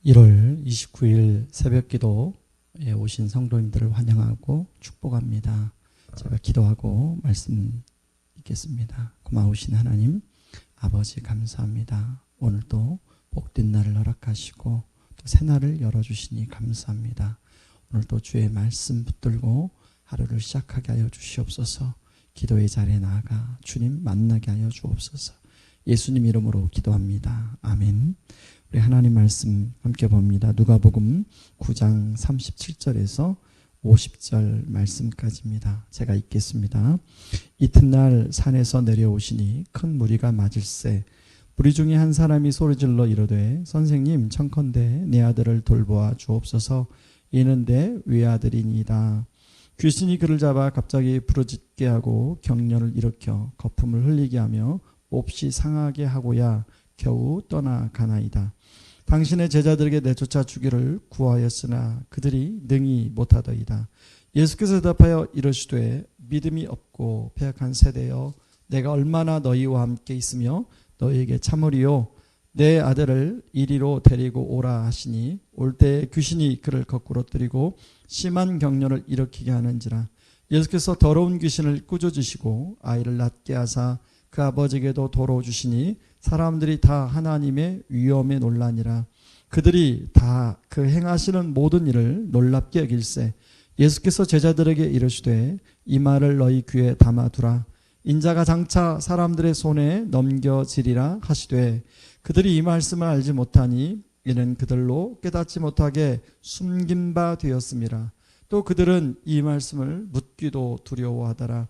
1월 29일 새벽기도에 오신 성도님들을 환영하고 축복합니다. 제가 기도하고 말씀 읽겠습니다. 고마우신 하나님 아버지 감사합니다. 오늘도 복된 날을 허락하시고 또 새날을 열어주시니 감사합니다. 오늘도 주의 말씀 붙들고 하루를 시작하게 하여 주시옵소서. 기도의 자리에 나아가 주님 만나게 하여 주옵소서. 예수님 이름으로 기도합니다. 아멘. 우리 하나님 말씀 함께 봅니다. 누가복음 9장 37절에서 50절 말씀까지입니다. 제가 읽겠습니다. 이튿날 산에서 내려오시니 큰 무리가 맞을세 무리 중에 한 사람이 소리질러 이르되 선생님 청컨대 내 아들을 돌보아 주옵소서. 이는 내 외아들이니이다. 귀신이 그를 잡아 갑자기 부르짖게 하고 경련을 일으켜 거품을 흘리게 하며 몹시 상하게 하고야 겨우 떠나가나이다. 당신의 제자들에게 내쫓아 주기를 구하였으나 그들이 능히 못하더이다. 예수께서 대답하여 이르시되 믿음이 없고 패역한 세대여 내가 얼마나 너희와 함께 있으며 너희에게 참으리요. 내 아들을 이리로 데리고 오라 하시니 올 때 귀신이 그를 거꾸로 뜨리고 심한 경련을 일으키게 하는지라. 예수께서 더러운 귀신을 꾸짖으시고 아이를 낫게 하사 그 아버지에게도 도로 주시니 사람들이 다 하나님의 위엄에 놀라니라. 그들이 다 그 행하시는 모든 일을 놀랍게 여길세 예수께서 제자들에게 이르시되 이 말을 너희 귀에 담아두라. 인자가 장차 사람들의 손에 넘겨지리라 하시되 그들이 이 말씀을 알지 못하니 이는 그들로 깨닫지 못하게 숨긴 바 되었음이라. 또 그들은 이 말씀을 묻기도 두려워하더라.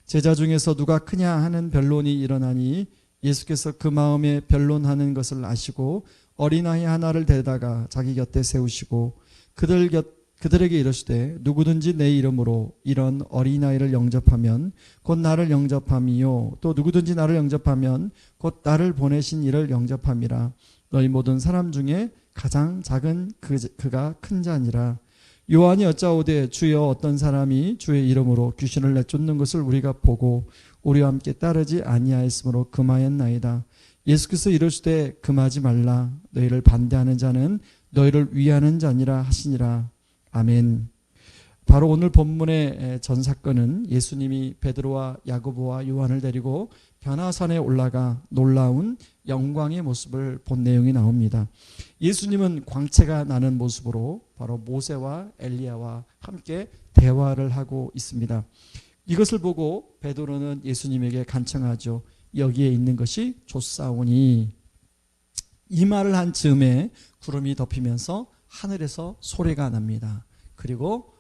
제자 중에서 누가 크냐 하는 변론이 일어나니 예수께서 그 마음에 변론하는 것을 아시고 어린아이 하나를 데려다가 자기 곁에 세우시고 그들에게 이르시되 누구든지 내 이름으로 이런 어린아이를 영접하면 곧 나를 영접함이요 또 누구든지 나를 영접하면 곧 나를 보내신 이를 영접함이라. 너희 모든 사람 중에 가장 작은 그가 큰 자니라. 요한이 여짜오되 주여 어떤 사람이 주의 이름으로 귀신을 내쫓는 것을 우리가 보고 우리와 함께 따르지 아니하였으므로 금하였나이다. 예수께서 이르시되 금하지 말라. 너희를 반대하는 자는 너희를 위하는 자니라 하시니라. 아멘. 바로 오늘 본문의 전 사건은 예수님이 베드로와 야고보와 요한을 데리고 변화산에 올라가 놀라운 영광의 모습을 본 내용이 나옵니다. 예수님은 광채가 나는 모습으로 바로 모세와 엘리야와 함께 대화를 하고 있습니다. 이것을 보고 베드로는 예수님에게 간청하죠. 여기에 있는 것이 좋사오니. 이 말을 한 즈음에 구름이 덮이면서 하늘에서 소리가 납니다. 그리고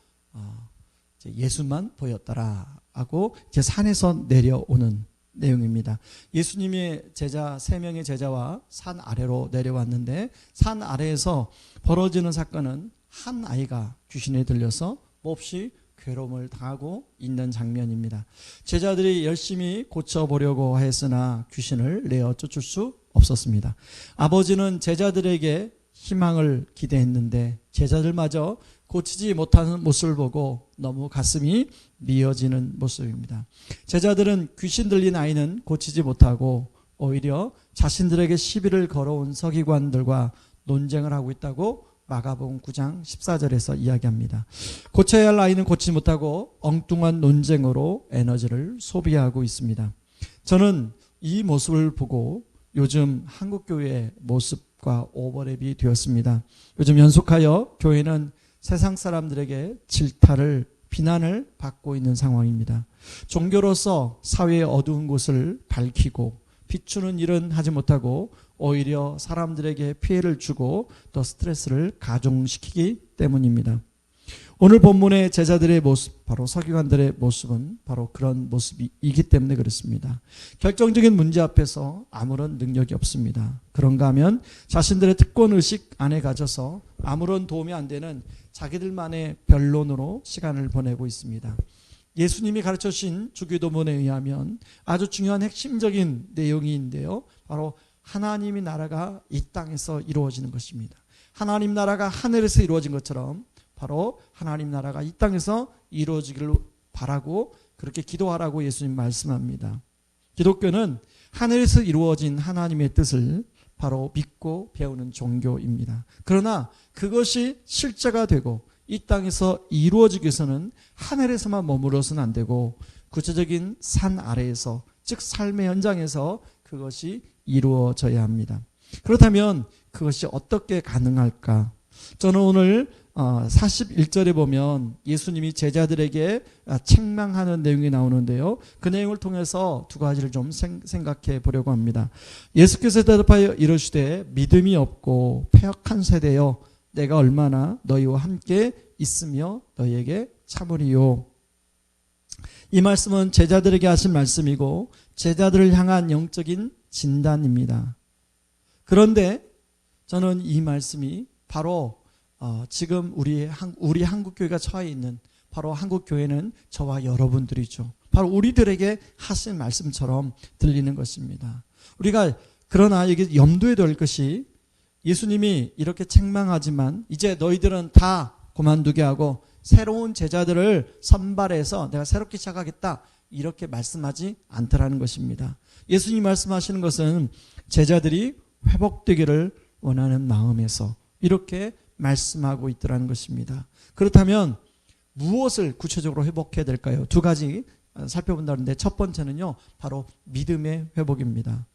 예수만 보였더라 하고 이제 산에서 내려오는 내용입니다. 예수님의 제자 3명의 제자와 산 아래로 내려왔는데 산 아래에서 벌어지는 사건은 한 아이가 귀신에 들려서 몹시 괴로움을 당하고 있는 장면입니다. 제자들이 열심히 고쳐보려고 했으나 귀신을 내어 쫓을 수 없었습니다. 아버지는 제자들에게 희망을 기대했는데 제자들마저 고치지 못하는 모습을 보고 너무 가슴이 미어지는 모습입니다. 제자들은 귀신 들린 아이는 고치지 못하고 오히려 자신들에게 시비를 걸어온 서기관들과 논쟁을 하고 있다고 마가복음 9장 14절에서 이야기합니다. 고쳐야 할 아이는 고치지 못하고 엉뚱한 논쟁으로 에너지를 소비하고 있습니다. 저는 이 모습을 보고 요즘 한국교회의 모습과 오버랩이 되었습니다. 요즘 연속하여 교회는 세상 사람들에게 질타를 비난을 받고 있는 상황입니다. 종교로서 사회의 어두운 곳을 밝히고 비추는 일은 하지 못하고 오히려 사람들에게 피해를 주고 더 스트레스를 가중시키기 때문입니다. 오늘 본문의 제자들의 모습, 바로 서기관들의 모습은 바로 그런 모습이기 때문에 그렇습니다. 결정적인 문제 앞에서 아무런 능력이 없습니다. 그런가 하면 자신들의 특권의식 안에 갇혀서 아무런 도움이 안 되는 자기들만의 변론으로 시간을 보내고 있습니다. 예수님이 가르쳐 주신 주기도문에 의하면 아주 중요한 핵심적인 내용인데요. 바로 하나님의 나라가 이 땅에서 이루어지는 것입니다. 하나님 나라가 하늘에서 이루어진 것처럼 바로 하나님 나라가 이 땅에서 이루어지기를 바라고 그렇게 기도하라고 예수님 말씀합니다. 기독교는 하늘에서 이루어진 하나님의 뜻을 바로 믿고 배우는 종교입니다. 그러나 그것이 실제가 되고 이 땅에서 이루어지기 위해서는 하늘에서만 머물러서는 안 되고 구체적인 산 아래에서, 즉 삶의 현장에서 그것이 이루어져야 합니다. 그렇다면 그것이 어떻게 가능할까? 저는 오늘 41절에 보면 예수님이 제자들에게 책망하는 내용이 나오는데요. 그 내용을 통해서 두 가지를 좀 생각해 보려고 합니다. 예수께서 대답하여 이르시되 믿음이 없고 패역한 세대여 내가 얼마나 너희와 함께 있으며 너희에게 참으리요. 이 말씀은 제자들에게 하신 말씀이고 제자들을 향한 영적인 진단입니다. 그런데 저는 이 말씀이 바로 지금 우리 한국교회가 처해 있는, 바로 한국교회는 저와 여러분들이죠. 바로 우리들에게 하신 말씀처럼 들리는 것입니다. 우리가 그러나 이게 염두에 둘 것이, 예수님이 이렇게 책망하지만 이제 너희들은 다 그만두게 하고 새로운 제자들을 선발해서 내가 새롭게 시작하겠다, 이렇게 말씀하지 않더라는 것입니다. 예수님 말씀하시는 것은 제자들이 회복되기를 원하는 마음에서 이렇게 말씀하고 있더라는 것입니다. 그렇다면 무엇을 구체적으로 회복해야 될까요? 두 가지 살펴본다는데, 첫 번째는요, 바로 믿음의 회복입니다.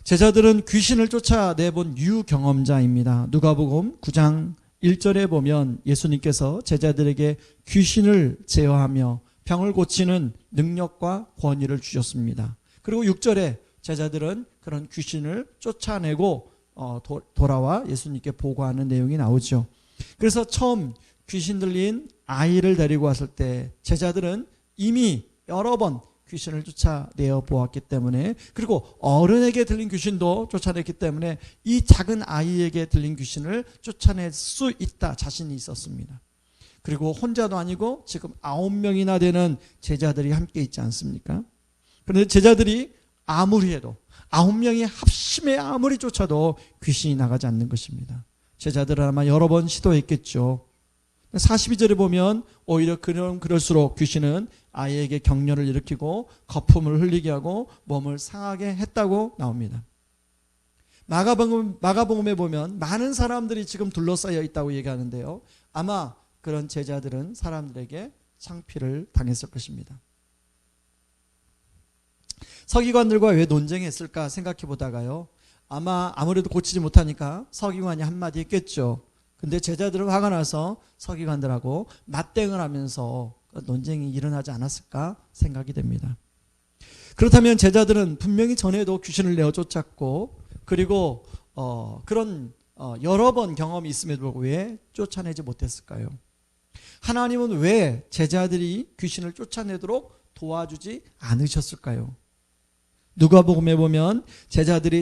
제자들은 귀신을 쫓아내본 유경험자입니다. 누가복음 9장 1절에 보면 예수님께서 제자들에게 귀신을 제어하며 병을 고치는 능력과 권위를 주셨습니다. 그리고 6절에 제자들은 그런 귀신을 쫓아내고 돌아와 예수님께 보고하는 내용이 나오죠. 그래서 처음 귀신 들린 아이를 데리고 왔을 때 제자들은 이미 여러 번 귀신을 쫓아내어 보았기 때문에, 그리고 어른에게 들린 귀신도 쫓아냈기 때문에 이 작은 아이에게 들린 귀신을 쫓아낼 수 있다 자신이 있었습니다. 그리고 혼자도 아니고 지금 9명이나 되는 제자들이 함께 있지 않습니까? 그런데 제자들이 아무리 해도 9명이 합심해 아무리 쫓아도 귀신이 나가지 않는 것입니다. 제자들은 아마 여러 번 시도했겠죠. 42절에 보면 오히려 그럴수록 귀신은 아이에게 격려를 일으키고 거품을 흘리게 하고 몸을 상하게 했다고 나옵니다. 마가복음에 보면 많은 사람들이 지금 둘러싸여 있다고 얘기하는데요. 아마 그런 제자들은 사람들에게 창피를 당했을 것입니다. 서기관들과 왜 논쟁했을까 생각해 보다가요, 아무래도 고치지 못하니까 서기관이 한마디 했겠죠. 근데 제자들은 화가 나서 서기관들하고 맞대응을 하면서 논쟁이 일어나지 않았을까 생각이 됩니다. 그렇다면 제자들은 분명히 전에도 귀신을 내어 쫓았고, 그리고 그런 여러 번 경험이 있음에도 불구하고 왜 쫓아내지 못했을까요? 하나님은 왜 제자들이 귀신을 쫓아내도록 도와주지 않으셨을까요? 누가복음에 보면 제자들이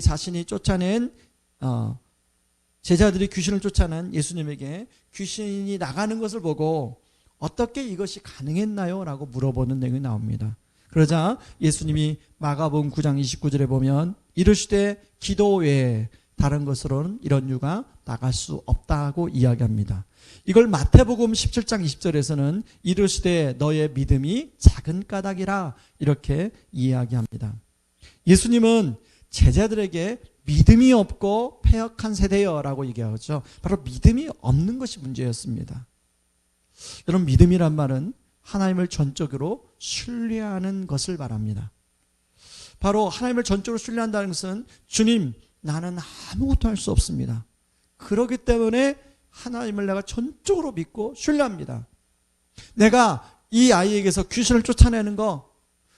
귀신을 쫓아낸 예수님에게 귀신이 나가는 것을 보고 어떻게 이것이 가능했나요? 라고 물어보는 내용이 나옵니다. 그러자 예수님이 마가복음 9장 29절에 보면 이르시되 기도 외에 다른 것으로는 이런 유가 나갈 수 없다고 이야기합니다. 이걸 마태복음 17장 20절에서는 이르시되 너의 믿음이 작은 까닭이라 이렇게 이야기합니다. 예수님은 제자들에게 믿음이 없고 패역한 세대여라고 얘기하죠. 바로 믿음이 없는 것이 문제였습니다. 여러분, 믿음이란 말은 하나님을 전적으로 신뢰하는 것을 말합니다. 바로 하나님을 전적으로 신뢰한다는 것은 주님, 나는 아무것도 할 수 없습니다. 그렇기 때문에 하나님을 내가 전적으로 믿고 신뢰합니다. 내가 이 아이에게서 귀신을 쫓아내는 거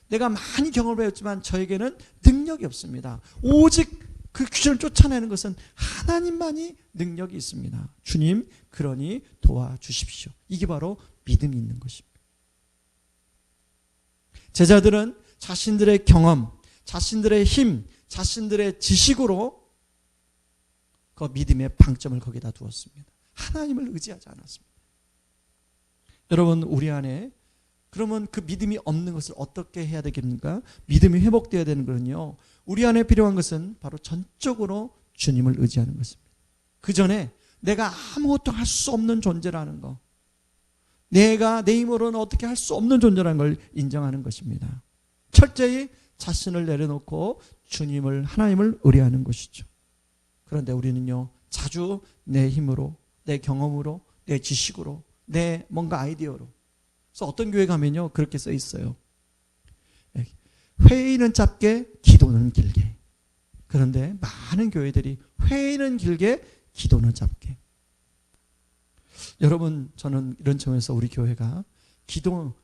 내가 많이 경험을 해왔지만 저에게는 능력이 없습니다. 오직 그 귀신을 쫓아내는 것은 하나님만이 능력이 있습니다. 주님, 그러니 도와주십시오. 이게 바로 믿음이 있는 것입니다. 제자들은 자신들의 경험, 자신들의 힘, 자신들의 지식으로 그 믿음의 방점을 거기다 두었습니다. 하나님을 의지하지 않았습니다. 여러분, 우리 안에 그러면 그 믿음이 없는 것을 어떻게 해야 되겠습니까? 믿음이 회복되어야 되는 거는요, 우리 안에 필요한 것은 바로 전적으로 주님을 의지하는 것입니다. 그 전에 내가 아무것도 할 수 없는 존재라는 거, 내가 내 힘으로는 어떻게 할 수 없는 존재라는 걸 인정하는 것입니다. 철저히 자신을 내려놓고 주님을, 하나님을 의뢰하는 것이죠. 그런데 우리는요, 자주 내 힘으로, 내 경험으로, 내 지식으로, 내 뭔가 아이디어로. 그래서 어떤 교회 가면요, 그렇게 써 있어요. 회의는 짧게, 기도는 길게. 그런데 많은 교회들이 회의는 길게, 기도는 짧게. 여러분, 저는 이런 점에서 우리 교회가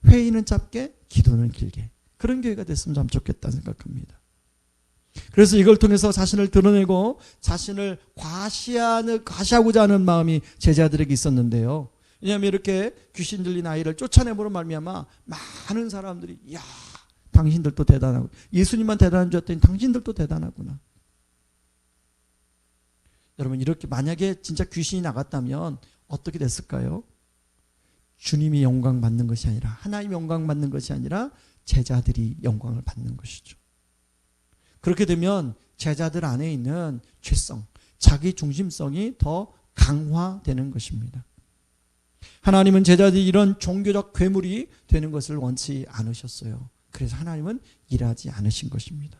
회의는 짧게, 기도는 길게. 그런 교회가 됐으면 참 좋겠다 생각합니다. 그래서 이걸 통해서 자신을 드러내고 자신을 과시하고자 하는 마음이 제자들에게 있었는데요. 왜냐하면 이렇게 귀신 들린 아이를 쫓아내므로 말미암아 많은 사람들이 이야, 당신들도 대단하고, 예수님만 대단한 줄 알았더니 당신들도 대단하구나. 여러분, 이렇게 만약에 진짜 귀신이 나갔다면 어떻게 됐을까요? 주님이 영광 받는 것이 아니라, 하나님이 영광 받는 것이 아니라 제자들이 영광을 받는 것이죠. 그렇게 되면 제자들 안에 있는 죄성, 자기 중심성이 더 강화되는 것입니다. 하나님은 제자들이 이런 종교적 괴물이 되는 것을 원치 않으셨어요. 그래서 하나님은 일하지 않으신 것입니다.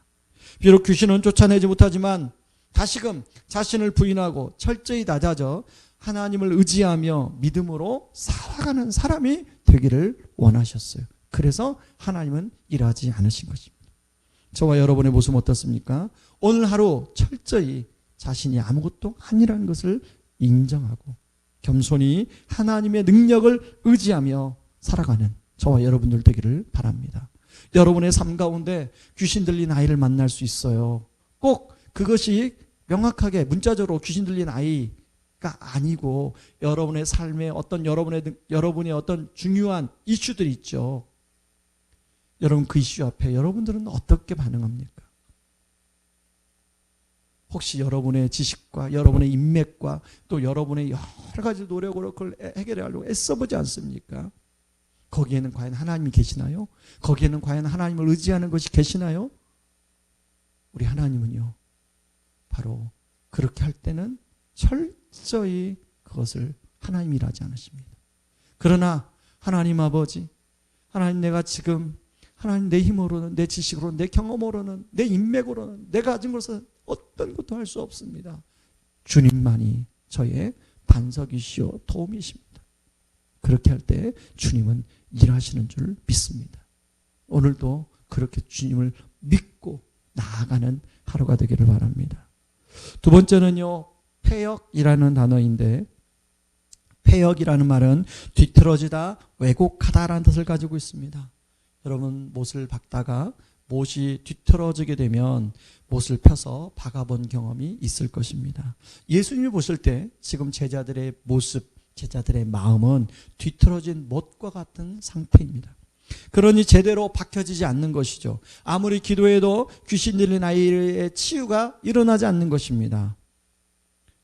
비록 귀신은 쫓아내지 못하지만 다시금 자신을 부인하고 철저히 낮아져 하나님을 의지하며 믿음으로 살아가는 사람이 되기를 원하셨어요. 그래서 하나님은 일하지 않으신 것입니다. 저와 여러분의 모습은 어떻습니까? 오늘 하루 철저히 자신이 아무것도 아니라는 것을 인정하고 겸손히 하나님의 능력을 의지하며 살아가는 저와 여러분들 되기를 바랍니다. 여러분의 삶 가운데 귀신 들린 아이를 만날 수 있어요. 꼭 그것이 명확하게 문자적으로 귀신 들린 아이가 아니고 여러분의 삶에 어떤 여러분의 어떤 중요한 이슈들이 있죠. 여러분, 그 이슈 앞에 여러분들은 어떻게 반응합니까? 혹시 여러분의 지식과 여러분의 인맥과 또 여러분의 여러 가지 노력으로 그걸 해결하려고 애써보지 않습니까? 거기에는 과연 하나님이 계시나요? 거기에는 과연 하나님을 의지하는 것이 계시나요? 우리 하나님은요, 바로 그렇게 할 때는 철저히 그것을 하나님이 일하지 않으십니다. 그러나 하나님 아버지, 하나님, 내가 지금 하나님 내 힘으로는, 내 지식으로는, 내 경험으로는, 내 인맥으로는, 내가 가진 것은 어떤 것도 할 수 없습니다. 주님만이 저의 반석이시오 도움이십니다. 그렇게 할 때 주님은 일하시는 줄 믿습니다. 오늘도 그렇게 주님을 믿고 나아가는 하루가 되기를 바랍니다. 두 번째는요, 패역이라는 단어인데, 패역이라는 말은 뒤틀어지다, 왜곡하다라는 뜻을 가지고 있습니다. 여러분, 못을 박다가 못이 뒤틀어지게 되면 못을 펴서 박아본 경험이 있을 것입니다. 예수님이 보실 때 지금 제자들의 모습, 제자들의 마음은 뒤틀어진 못과 같은 상태입니다. 그러니 제대로 박혀지지 않는 것이죠. 아무리 기도해도 귀신 들린 아이의 치유가 일어나지 않는 것입니다.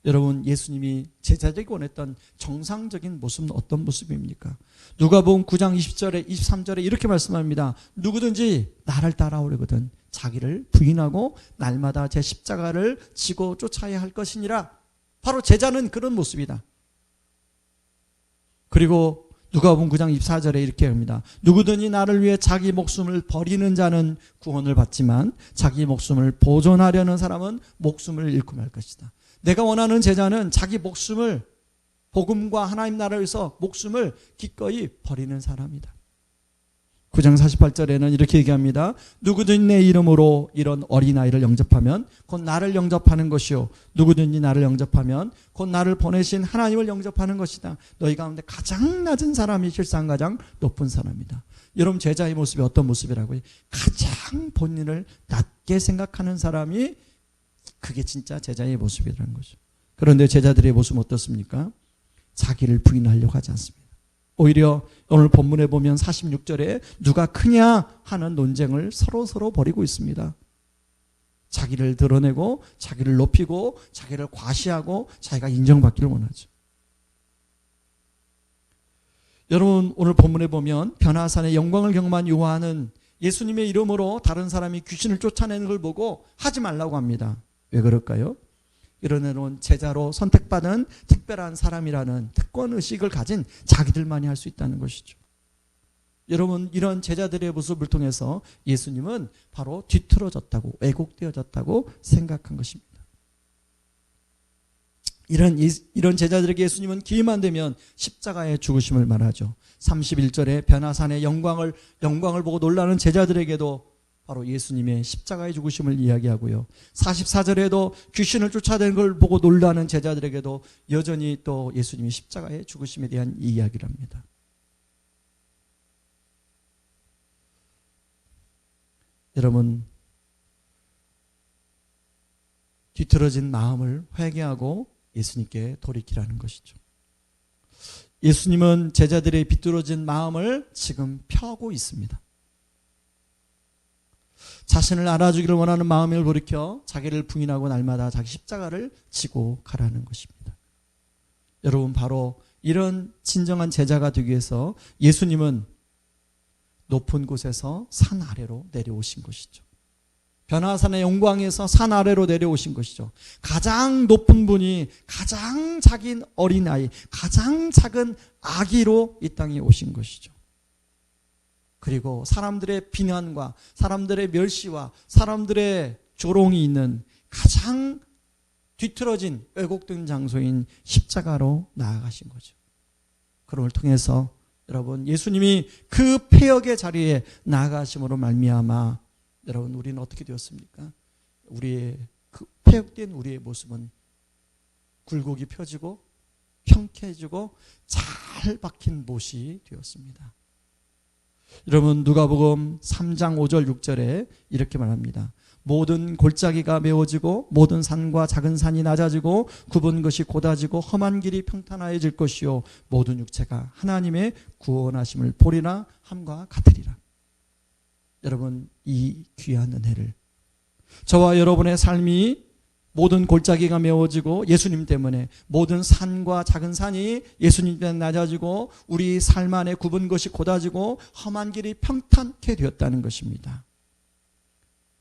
여러분, 예수님이 제자들에게 원했던 정상적인 모습은 어떤 모습입니까? 누가복음 9장 20절에 23절에 이렇게 말씀합니다. 누구든지 나를 따라오려거든 자기를 부인하고 날마다 제 십자가를 지고 쫓아야 할 것이니라. 바로 제자는 그런 모습이다. 그리고 누가복음 9장 24절에 이렇게 합니다. 누구든지 나를 위해 자기 목숨을 버리는 자는 구원을 받지만 자기 목숨을 보존하려는 사람은 목숨을 잃고 말 것이다. 내가 원하는 제자는 자기 목숨을, 복음과 하나님 나라를 위해서 목숨을 기꺼이 버리는 사람이다. 9장 48절에는 이렇게 얘기합니다. 누구든지 내 이름으로 이런 어린아이를 영접하면 곧 나를 영접하는 것이요, 누구든지 나를 영접하면 곧 나를 보내신 하나님을 영접하는 것이다. 너희 가운데 가장 낮은 사람이 실상 가장 높은 사람이다. 여러분, 제자의 모습이 어떤 모습이라고요? 가장 본인을 낮게 생각하는 사람이, 그게 진짜 제자의 모습이라는 거죠. 그런데 제자들의 모습은 어떻습니까? 자기를 부인하려고 하지 않습니다. 오히려 오늘 본문에 보면 46절에 누가 크냐 하는 논쟁을 서로 벌이고 있습니다. 자기를 드러내고 자기를 높이고 자기를 과시하고 자기가 인정받기를 원하죠. 여러분, 오늘 본문에 보면 변화산의 영광을 경험한 요한은 예수님의 이름으로 다른 사람이 귀신을 쫓아내는 걸 보고 하지 말라고 합니다. 왜 그럴까요? 이런 제자로 선택받은 특별한 사람이라는 특권의식을 가진 자기들만이 할 수 있다는 것이죠. 여러분, 이런 제자들의 모습을 통해서 예수님은 바로 뒤틀어졌다고, 왜곡되어졌다고 생각한 것입니다. 이런 제자들에게 예수님은 기회만 되면 십자가의 죽으심을 말하죠. 31절에 변화산의 영광을 보고 놀라는 제자들에게도 바로 예수님의 십자가의 죽으심을 이야기하고요. 44절에도 귀신을 쫓아내는 걸 보고 놀라는 제자들에게도 여전히 또 예수님의 십자가의 죽으심에 대한 이야기를 합니다. 여러분, 뒤틀어진 마음을 회개하고 예수님께 돌이키라는 것이죠. 예수님은 제자들의 비뚤어진 마음을 지금 펴고 있습니다. 자신을 알아주기를 원하는 마음을 돌이켜 자기를 부인하고 날마다 자기 십자가를 지고 가라는 것입니다. 여러분, 바로 이런 진정한 제자가 되기 위해서 예수님은 높은 곳에서 산 아래로 내려오신 것이죠. 변화산의 영광에서 산 아래로 내려오신 것이죠. 가장 높은 분이 가장 작은 어린아이, 가장 작은 아기로 이 땅에 오신 것이죠. 그리고 사람들의 비난과 사람들의 멸시와 사람들의 조롱이 있는 가장 뒤틀어진 왜곡된 장소인 십자가로 나아가신 거죠. 그걸 통해서 여러분, 예수님이 그 폐역의 자리에 나아가심으로 말미암아 여러분, 우리는 어떻게 되었습니까? 우리의 그 폐역된 우리의 모습은 굴곡이 펴지고 평쾌해지고 잘 박힌 못이 되었습니다. 여러분, 누가복음 3장 5절 6절에 이렇게 말합니다. 모든 골짜기가 메워지고 모든 산과 작은 산이 낮아지고 굽은 것이 곧아지고 험한 길이 평탄하여질 것이요 모든 육체가 하나님의 구원하심을 보리라 함과 같으리라. 여러분, 이 귀한 은혜를 저와 여러분의 삶이 모든 골짜기가 메워지고 예수님 때문에 모든 산과 작은 산이 예수님 때문에 낮아지고 우리 삶 안에 굽은 것이 곧아지고 험한 길이 평탄케 되었다는 것입니다.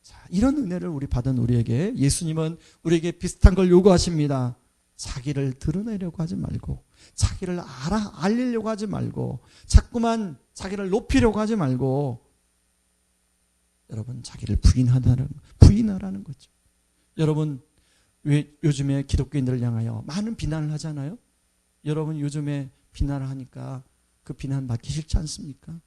자, 이런 은혜를 우리 받은 우리에게 예수님은 우리에게 비슷한 걸 요구하십니다. 자기를 드러내려고 하지 말고 자기를 알리려고 하지 말고 자꾸만 자기를 높이려고 하지 말고 여러분, 자기를 부인하라는 거죠. 여러분, 왜 요즘에 기독교인들을 향하여 많은 비난을 하잖아요? 여러분, 요즘에 비난을 하니까 그 비난 받기 싫지 않습니까?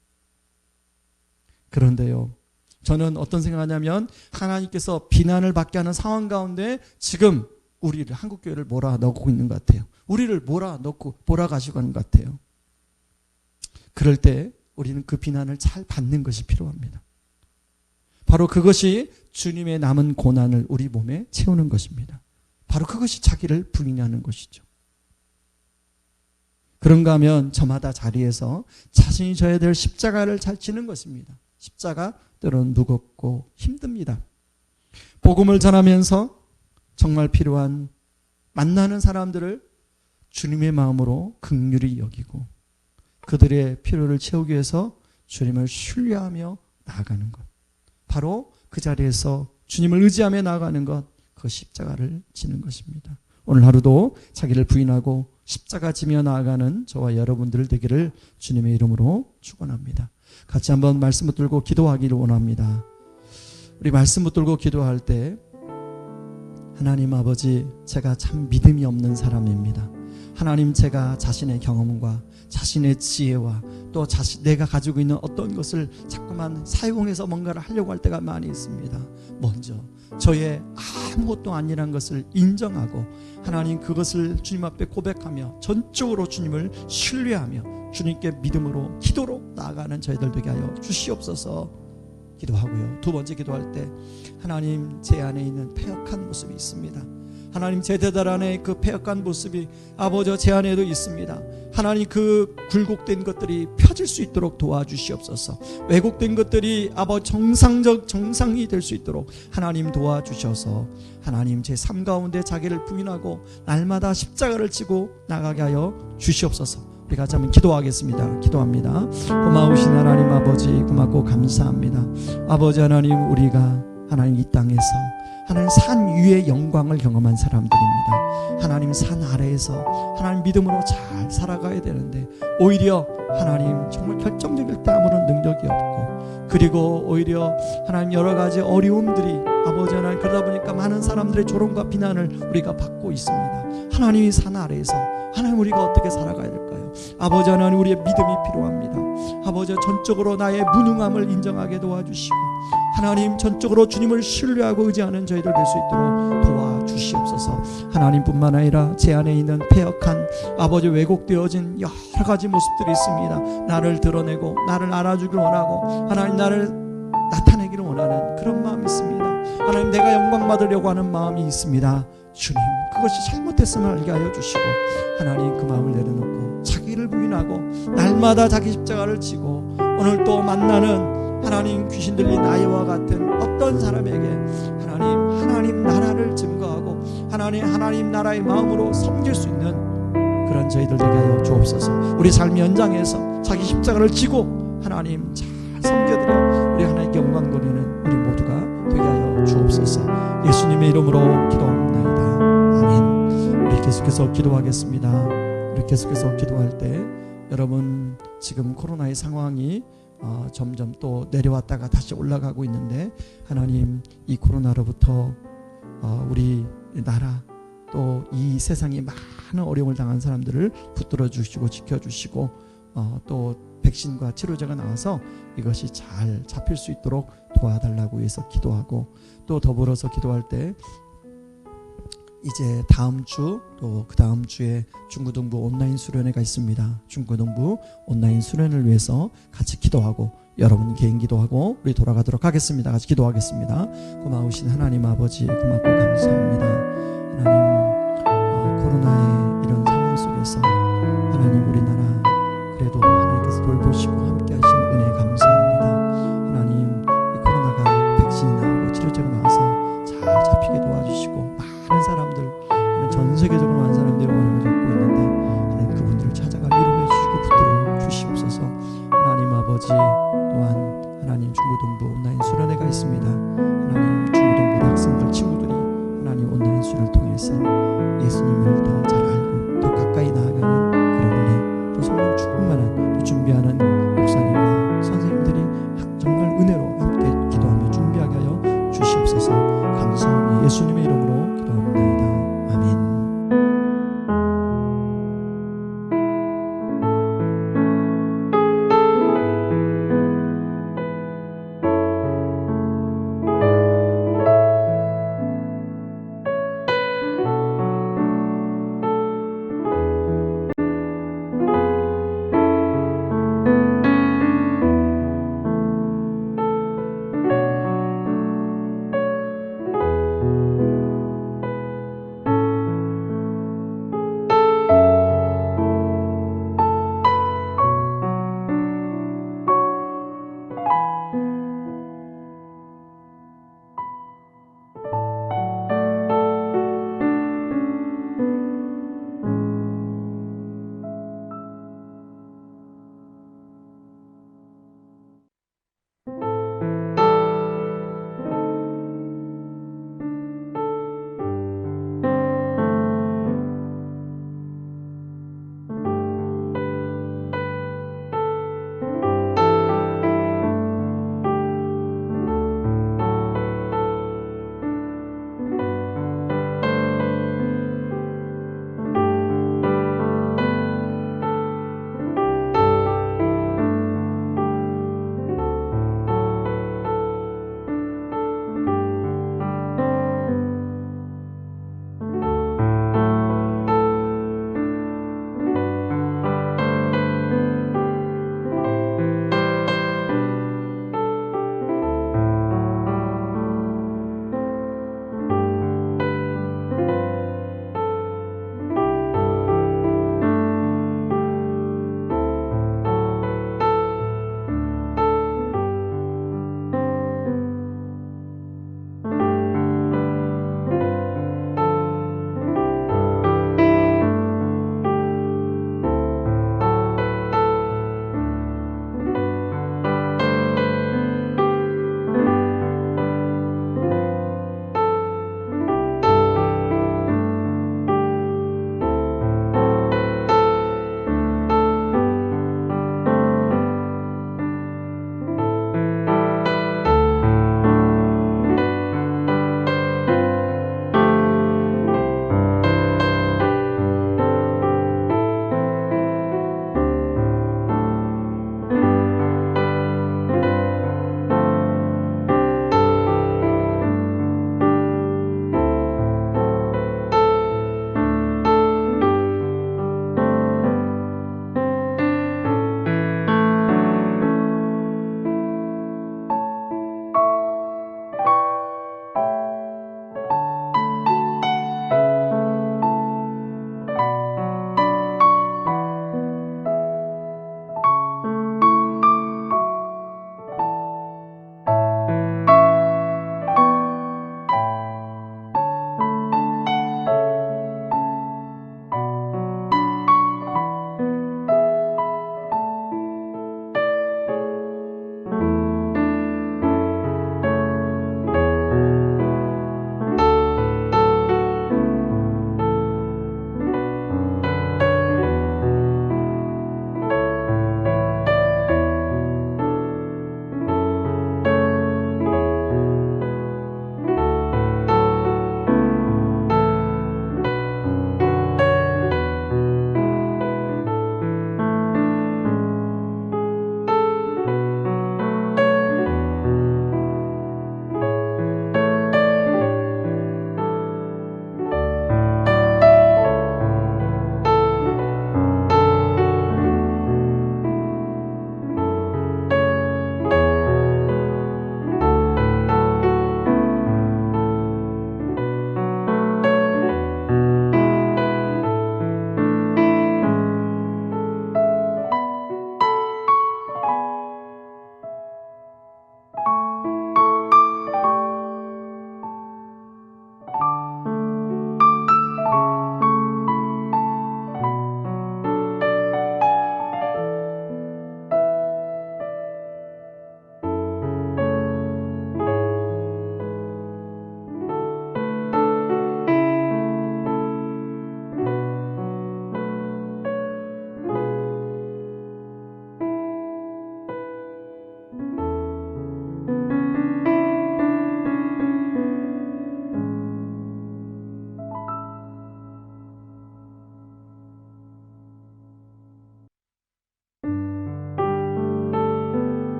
그런데요, 저는 어떤 생각하냐면 하나님께서 비난을 받게 하는 상황 가운데 지금 우리를, 한국교회를 몰아넣고 있는 것 같아요. 우리를 몰아넣고 몰아가시고 하는 것 같아요. 그럴 때 우리는 그 비난을 잘 받는 것이 필요합니다. 바로 그것이 주님의 남은 고난을 우리 몸에 채우는 것입니다. 바로 그것이 자기를 부인하는 것이죠. 그런가 하면 저마다 자리에서 자신이 져야 될 십자가를 잘 지는 것입니다. 십자가 때로는 무겁고 힘듭니다. 복음을 전하면서 정말 필요한 만나는 사람들을 주님의 마음으로 긍휼히 여기고 그들의 필요를 채우기 위해서 주님을 신뢰하며 나아가는 것. 바로 그 자리에서 주님을 의지하며 나아가는 것, 그 십자가를 지는 것입니다. 오늘 하루도 자기를 부인하고 십자가 지며 나아가는 저와 여러분들 되기를 주님의 이름으로 축원합니다. 같이 한번 말씀 붙들고 기도하기를 원합니다. 우리 말씀 붙들고 기도할 때 하나님 아버지, 제가 참 믿음이 없는 사람입니다. 하나님, 제가 자신의 경험과 자신의 지혜와 또 내가 가지고 있는 어떤 것을 자꾸만 사용해서 뭔가를 하려고 할 때가 많이 있습니다. 먼저 저의 아무것도 아니란 것을 인정하고 하나님, 그것을 주님 앞에 고백하며 전적으로 주님을 신뢰하며 주님께 믿음으로 기도로 나아가는 저희들 되게 하여 주시옵소서 기도하고요. 두 번째 기도할 때 하나님, 제 안에 있는 패역한 모습이 있습니다. 하나님, 제 대달 안에 그 패역한 모습이 아버지 제 안에도 있습니다. 하나님, 그 굴곡된 것들이 펴질 수 있도록 도와주시옵소서. 왜곡된 것들이 아버지 정상이 될 수 있도록 하나님 도와주셔서 하나님, 제 삶 가운데 자기를 부인하고 날마다 십자가를 지고 나가게 하여 주시옵소서. 우리 같이 한번 기도하겠습니다. 기도합니다. 고마우신 하나님 아버지, 고맙고 감사합니다. 아버지 하나님, 우리가 하나님 이 땅에서 하나님 산 위의 영광을 경험한 사람들입니다. 하나님 산 아래에서 하나님 믿음으로 잘 살아가야 되는데 오히려 하나님 정말 결정적일 때 아무런 능력이 없고 그리고 오히려 하나님 여러 가지 어려움들이 아버지 하나님 그러다 보니까 많은 사람들의 조롱과 비난을 우리가 받고 있습니다. 하나님이 산 아래에서 하나님 우리가 어떻게 살아가야 될까요? 아버지 하나님 우리의 믿음이 필요합니다. 아버지 전적으로 나의 무능함을 인정하게 도와주시고 하나님 전적으로 주님을 신뢰하고 의지하는 저희들 될 수 있도록 도와주시옵소서. 하나님뿐만 아니라 제 안에 있는 패역한 아버지 왜곡되어진 여러 가지 모습들이 있습니다. 나를 드러내고 나를 알아주길 원하고 하나님 나를 나타내기를 원하는 그런 마음이 있습니다. 하나님 내가 영광 받으려고 하는 마음이 있습니다. 주님 그것이 잘못됐음을 알게 하여 주시고 하나님 그 마음을 내려놓고 자기를 부인하고 날마다 자기 십자가를 지고 오늘 또 만나는 하나님 귀신 들린 아이와 같은 어떤 사람에게 하나님 나라를 증거하고 하나님 나라의 마음으로 섬길 수 있는 그런 저희들 되게 하여 주옵소서. 우리 삶 현장에서 자기 십자가를 지고 하나님 잘 섬겨드려 우리 하나님께 영광 돌리는 우리 모두가 되게 하여 주옵소서. 예수님의 이름으로 기도합니다. 아멘. 우리 계속해서 기도하겠습니다. 우리 계속해서 기도할 때 여러분 지금 코로나의 상황이 점점 또 내려왔다가 다시 올라가고 있는데 하나님 이 코로나로부터 우리 나라 또 이 세상에 많은 어려움을 당한 사람들을 붙들어 주시고 지켜주시고 또 백신과 치료제가 나와서 이것이 잘 잡힐 수 있도록 도와달라고 해서 기도하고 또 더불어서 기도할 때 이제 다음 주 또 그 다음 주에 중고등부 온라인 수련회가 있습니다. 중고등부 온라인 수련을 위해서 같이 기도하고 여러분 개인 기도하고 우리 돌아가도록 하겠습니다. 같이 기도하겠습니다. 고마우신 하나님 아버지 고맙고 감사합니다. 하나님 코로나의 이런 상황 속에서 하나님 우리나라 그래도 하나님께서 돌보시고 함께 하신 은혜 감사합니다. 하나님 이 코로나가 백신이 나오고 치료제가 나와서 잘 잡히게 도와주시고 많은 사람들 전 세계적으로 많은 사람들이 어려움을 겪고 있는데 하나님 그분들을 찾아가 위로해 주시고 붙들어 주시옵소서. 하나님 아버지 또한 하나님 중고등부 온라인 수련회가 있습니다. 하나님 중고등부 학생들 친구들이 하나님 온라인 수련을 통해서 예수님을 더 잘 알고 더 가까이 나아가는 그런 은혜 또 성령 충만한 또 준비하는 목사님과 선생님들이 정말 은혜로 함께 기도하며 준비하게 하여 주시옵소서. 감사합니다. 예수님의 이름으로 기도합니다.